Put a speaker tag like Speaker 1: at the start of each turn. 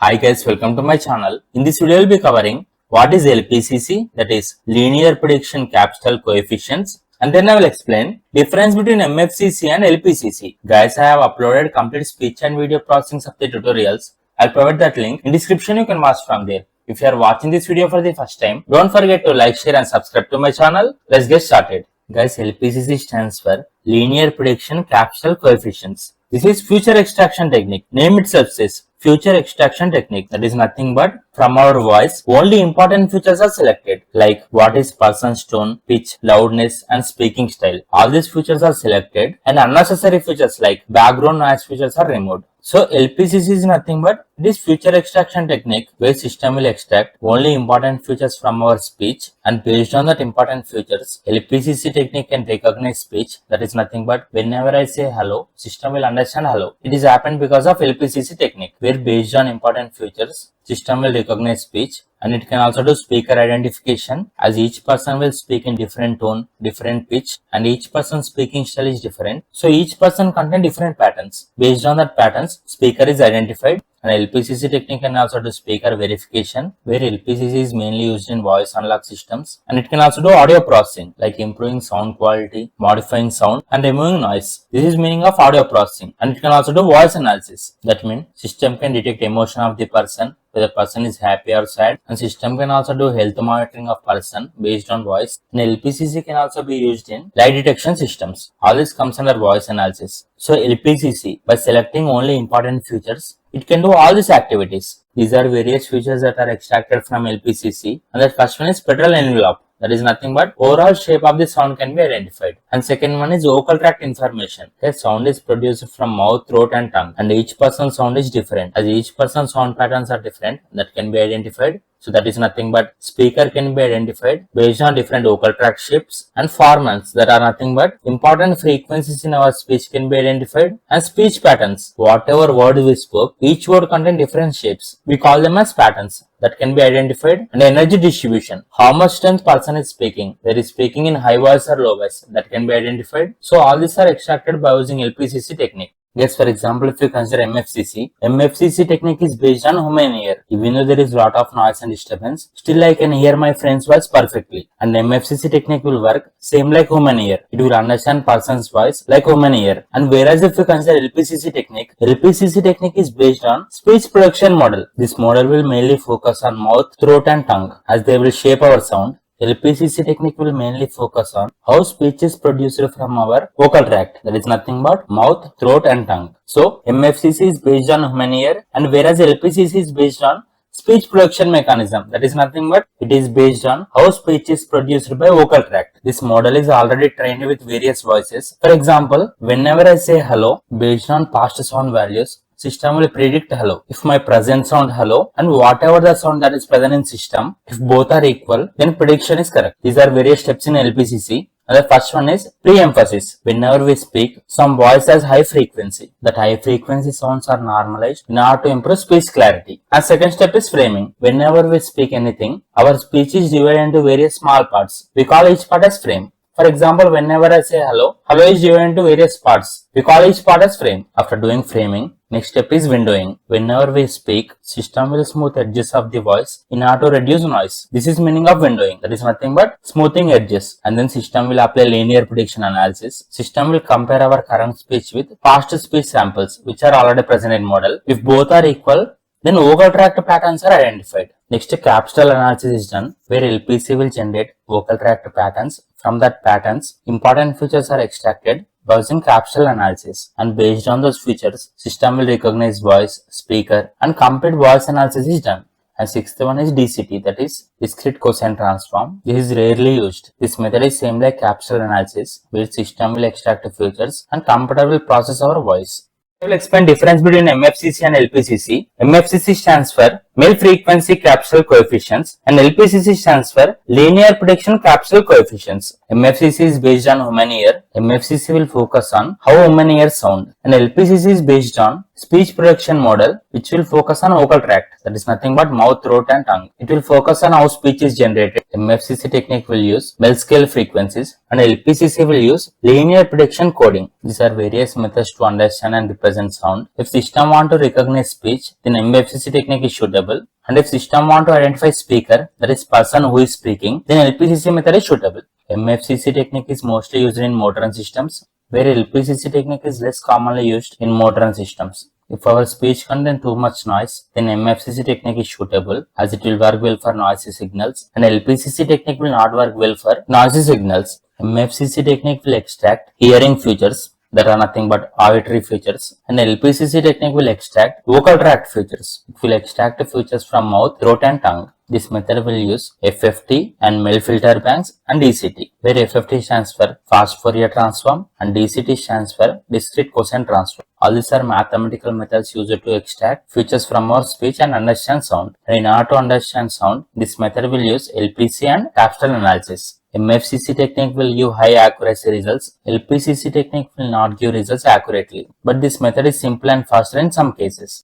Speaker 1: Hi guys, welcome to my channel. In this video, I will be covering what is lpcc, that is linear prediction cepstral coefficients, and then I will explain difference between mfcc and lpcc. Guys, I have uploaded complete speech and video processing of the tutorials. I'll provide that link in description. You can watch from there. If you are watching this video for the first time, don't forget to like, share and subscribe to my channel. Let's get started. Guys, lpcc stands for linear prediction cepstral coefficients. This is future extraction technique. Name itself says future extraction technique. That is nothing but from our voice, only important features are selected, like what is person's tone, pitch, loudness and speaking style. All these features are selected and unnecessary features like background noise features are removed. So LPCC is nothing but this future extraction technique where system will extract only important features from our speech, and based on that important features, LPCC technique can recognize speech. That is nothing but whenever I say hello, system will understand hello. It is happened because of LPCC technique where based on important features, system will recognize speech, and it can also do speaker identification as each person will speak in different tone, different pitch, and each person's speaking style is different. So each person contain different patterns. Based on that patterns, speaker is identified. And LPCC technique can also do speaker verification, where LPCC is mainly used in voice unlock systems, and it can also do audio processing like improving sound quality, modifying sound and removing noise. This is meaning of audio processing. And it can also do voice analysis. That means system can detect emotion of the person, whether person is happy or sad, and system can also do health monitoring of person based on voice. And LPCC can also be used in lie detection systems. All this comes under voice analysis. So LPCC, by selecting only important features, it can do all these activities. These are various features that are extracted from LPCC, and the first one is spectral envelope. That is nothing but overall shape of the sound can be identified. And second one is vocal tract information. The sound is produced from mouth, throat and tongue, and each person's sound is different. As each person's sound patterns are different, that can be identified. So that is nothing but speaker can be identified based on different vocal tract shapes, and formants that are nothing but important frequencies in our speech can be identified, and speech patterns. Whatever word we spoke, each word contain different shapes. We call them as patterns that can be identified. And energy distribution, how much strength person is speaking, there is speaking in high voice or low voice, that can be identified. So all these are extracted by using LPCC technique. Yes, for example, if you consider MFCC technique is based on human ear. Even though there is lot of noise and disturbance, still I can hear my friend's voice perfectly. And MFCC technique will work same like human ear. It will understand person's voice like human ear. And whereas if you consider LPCC technique is based on speech production model. This model will mainly focus on mouth, throat and tongue as they will shape our sound. LPCC technique will mainly focus on how speech is produced from our vocal tract. That is nothing but mouth, throat and tongue. So MFCC is based on human ear, and whereas LPCC is based on speech production mechanism. That is nothing but it is based on how speech is produced by vocal tract. This model is already trained with various voices. For example, whenever I say hello, based on past sound values, system will predict hello. If my present sound hello and whatever the sound that is present in system, if both are equal, then prediction is correct. These are various steps in LPCC. And the first one is pre-emphasis. Whenever we speak, some voice has high frequency. That high frequency sounds are normalized in order to improve speech clarity. And second step is framing. Whenever we speak anything, our speech is divided into various small parts. We call each part as frame. For example, whenever I say hello, hello is divided into various parts. We call each part as frame. After doing framing, next step is windowing. Whenever we speak, system will smooth edges of the voice in order to reduce noise. This is meaning of windowing. That is nothing but smoothing edges. And then system will apply linear prediction analysis. System will compare our current speech with past speech samples which are already present in model. If both are equal, then vocal tract patterns are identified. Next, cepstral analysis is done, where LPC will generate vocal tract patterns. From that patterns, important features are extracted by using cepstral analysis, and based on those features, system will recognize voice, speaker, and complete voice analysis is done. And sixth one is DCT, that is discrete cosine transform. This is rarely used. This method is same like cepstral analysis, where system will extract features and computer will process our voice. I will explain difference between MFCC and LPCC. MFCC stands for male frequency capsule coefficients, and LPCC stands for linear prediction capsule coefficients. MFCC is based on human ear. MFCC will focus on how human ears sound, and LPCC is based on speech production model, which will focus on vocal tract, that is nothing but mouth, throat and tongue. It will focus on how speech is generated. MFCC technique will use Bell scale frequencies, and LPCC will use linear prediction coding. These are various methods to understand and represent sound. If system want to recognize speech, then MFCC technique is suitable. And if system want to identify speaker, that is person who is speaking, then LPCC method is suitable. MFCC technique is mostly used in modern systems, where LPCC technique is less commonly used in modern systems. If our speech contains too much noise, then MFCC technique is suitable as it will work well for noisy signals, and LPCC technique will not work well for noisy signals. MFCC technique will extract hearing features that are nothing but auditory features, and LPCC technique will extract vocal tract features. It will extract features from mouth, throat and tongue. This method will use FFT and MEL filter banks and DCT, where FFT stands for fast Fourier transform and DCT stands for discrete cosine transform. All these are mathematical methods used to extract features from our speech and understand sound. And in order to understand sound, this method will use LPC and capsule analysis. MFCC technique will give high accuracy results. LPCC technique will not give results accurately, but this method is simple and faster in some cases.